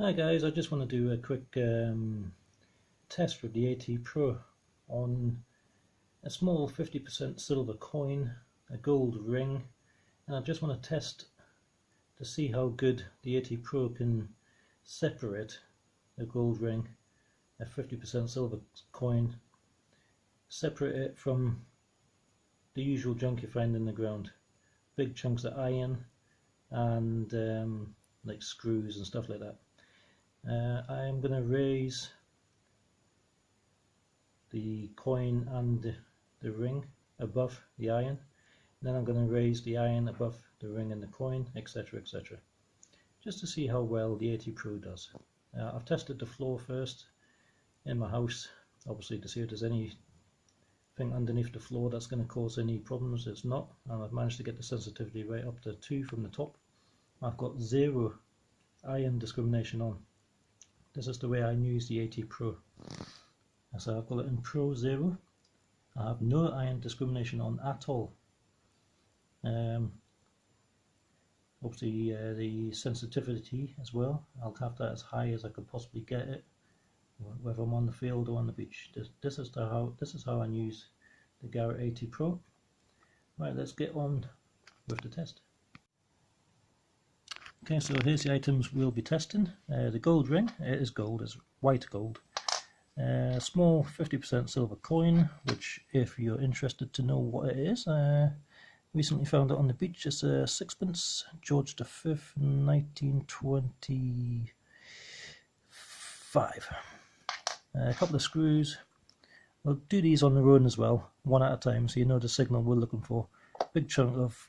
Hi guys, I just want to do a quick test with the AT Pro on a small 50% silver coin, a gold ring, and I just want to test to see how good the AT Pro can separate a gold ring, a 50% silver coin, separate it from the usual junk you find in the ground. Big chunks of iron and like screws and stuff like that. I'm going to raise the coin and the ring above the iron. Then I'm going to raise the iron above the ring and the coin, etc, etc. Just to see how well the AT Pro does. I've tested the floor first in my house, obviously to see if there's anything underneath the floor that's going to cause any problems. It's not, and I've managed to get the sensitivity right up to 2 from the top. I've got 0 iron discrimination on. This is the way I use the AT Pro. So I've got it in Pro 0. I have no iron discrimination on at all. Obviously the sensitivity as well, I'll have that as high as I could possibly get it, whether I'm on the field or on the beach. This is how I use the Garrett AT Pro. Right, let's get on with the test. Okay, so here's the items we'll be testing. The gold ring, it is gold, it's white gold. Small 50% silver coin, which if you're interested to know what it is, recently found it on the beach. It's a sixpence, George V, 1925. A couple of screws. We'll do these on their own as well, one at a time, so you know the signal we're looking for. Big chunk of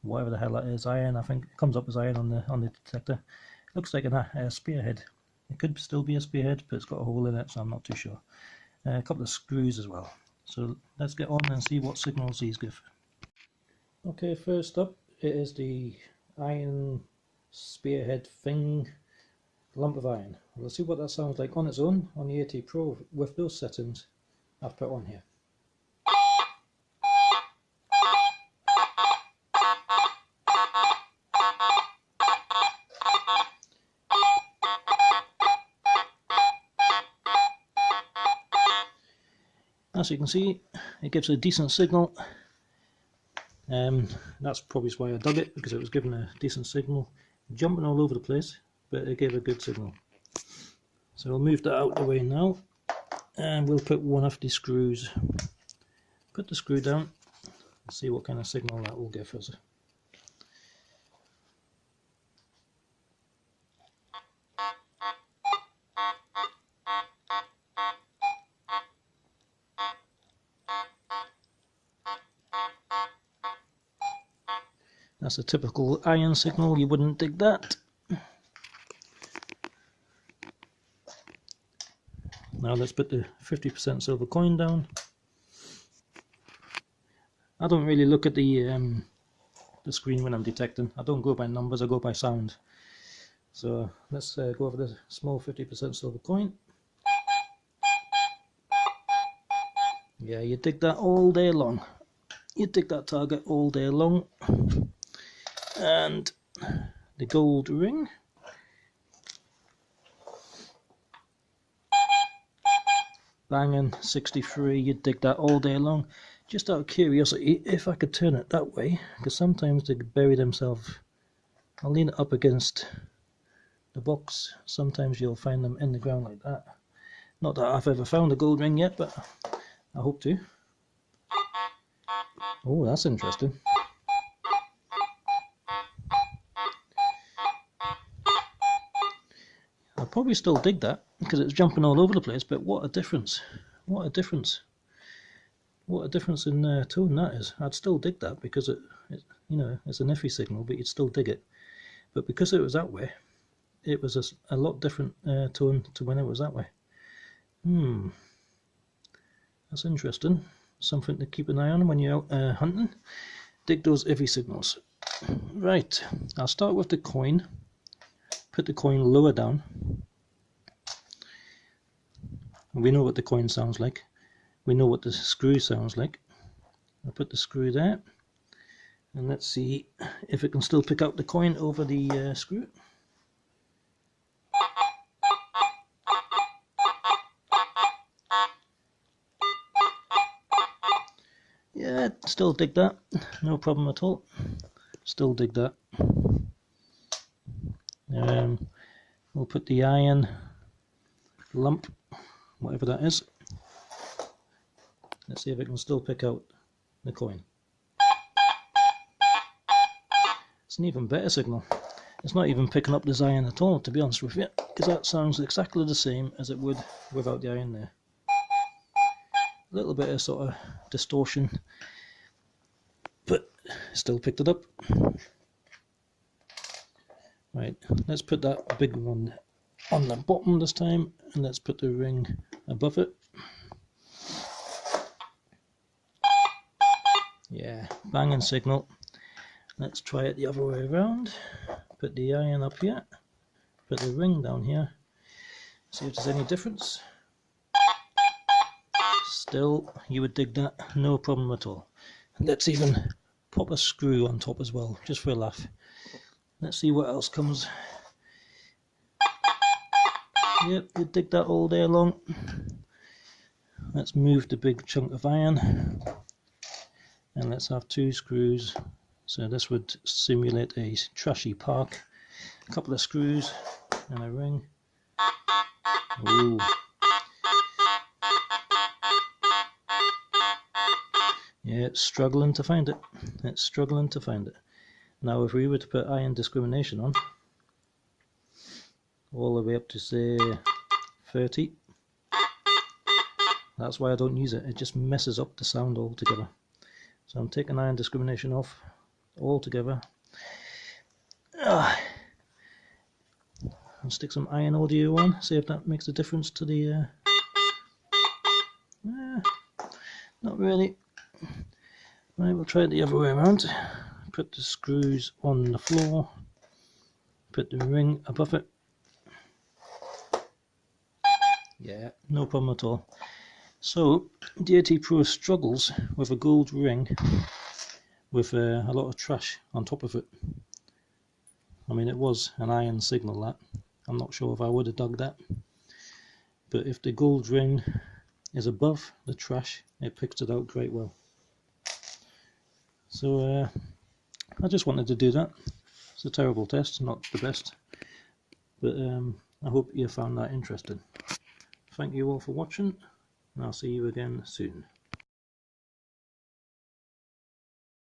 whatever the hell that is, iron. I think it comes up as iron on the detector. It looks like a spearhead. It could still be a spearhead, but it's got a hole in it, so I'm not too sure. A couple of screws as well. So let's get on and see what signals these give. Okay, first up it is the iron spearhead thing, lump of iron. We'll see what that sounds like on its own on the AT Pro with those settings I've put on here. As you can see, it gives a decent signal. That's probably why I dug it, because it was giving a decent signal. Jumping all over the place, but it gave a good signal. So we'll move that out of the way now, and we'll put one of the screws. Put the screw down and see what kind of signal that will give us. That's a typical iron signal, you wouldn't dig that. Now let's put the 50% silver coin down. I don't really look at the screen when I'm detecting. I don't go by numbers, I go by sound. So let's go over the small 50% silver coin. Yeah, you dig that all day long. You dig that target all day long. And the gold ring. Banging 63, you'd dig that all day long. Just out of curiosity, if I could turn it that way, because sometimes they bury themselves. I'll lean it up against the box. Sometimes you'll find them in the ground like that. Not that I've ever found a gold ring yet, but I hope to. Oh, that's interesting. I'll probably still dig that because it's jumping all over the place, but what a difference. What a difference. What a difference in tone that is. I'd still dig that because it you know, it's an iffy signal, but you'd still dig it. But because it was that way, it was a lot different tone to when it was that way. That's interesting. Something to keep an eye on when you're out hunting. Dig those iffy signals. Right, I'll start with the coin. Put the coin lower down. We know what the coin sounds like. We know what the screw sounds like. I'll put the screw there. And let's see if it can still pick up the coin over the screw. Yeah, still dig that, no problem at all. Still dig that. We'll put the iron lump, whatever that is. Let's see if it can still pick out the coin. It's an even better signal. It's not even picking up this iron at all, to be honest with you, because that sounds exactly the same as it would without the iron there. A little bit of sort of distortion, but still picked it up. Right, let's put that big one on the bottom this time, and let's put the ring above it. Yeah, banging signal. Let's try it the other way around. Put the iron up here, put the ring down here, see if there's any difference. Still, you would dig that, no problem at all. Let's even pop a screw on top as well, just for a laugh. Let's see what else comes. Yep, you dig that all day long. Let's move the big chunk of iron, and let's have 2 screws. So this would simulate a trashy park. A couple of screws and a ring. Ooh. Yeah, it's struggling to find it. It's struggling to find it. Now if we were to put iron discrimination on, all the way up to say 30, that's why I don't use it. It just messes up the sound altogether. So I'm taking iron discrimination off altogether. I'll stick some iron audio on, see if that makes a difference to the not really. Right, we'll try it the other way around. Put the screws on the floor, put the ring above it. Yeah, no problem at all. So DAT Pro struggles with a gold ring with a lot of trash on top of it. I mean, it was an iron signal, that. I'm not sure if I would have dug that. But if the gold ring is above the trash, it picks it out quite well. So I just wanted to do that. It's a terrible test, not the best. But I hope you found that interesting. Thank you all for watching, and I'll see you again soon.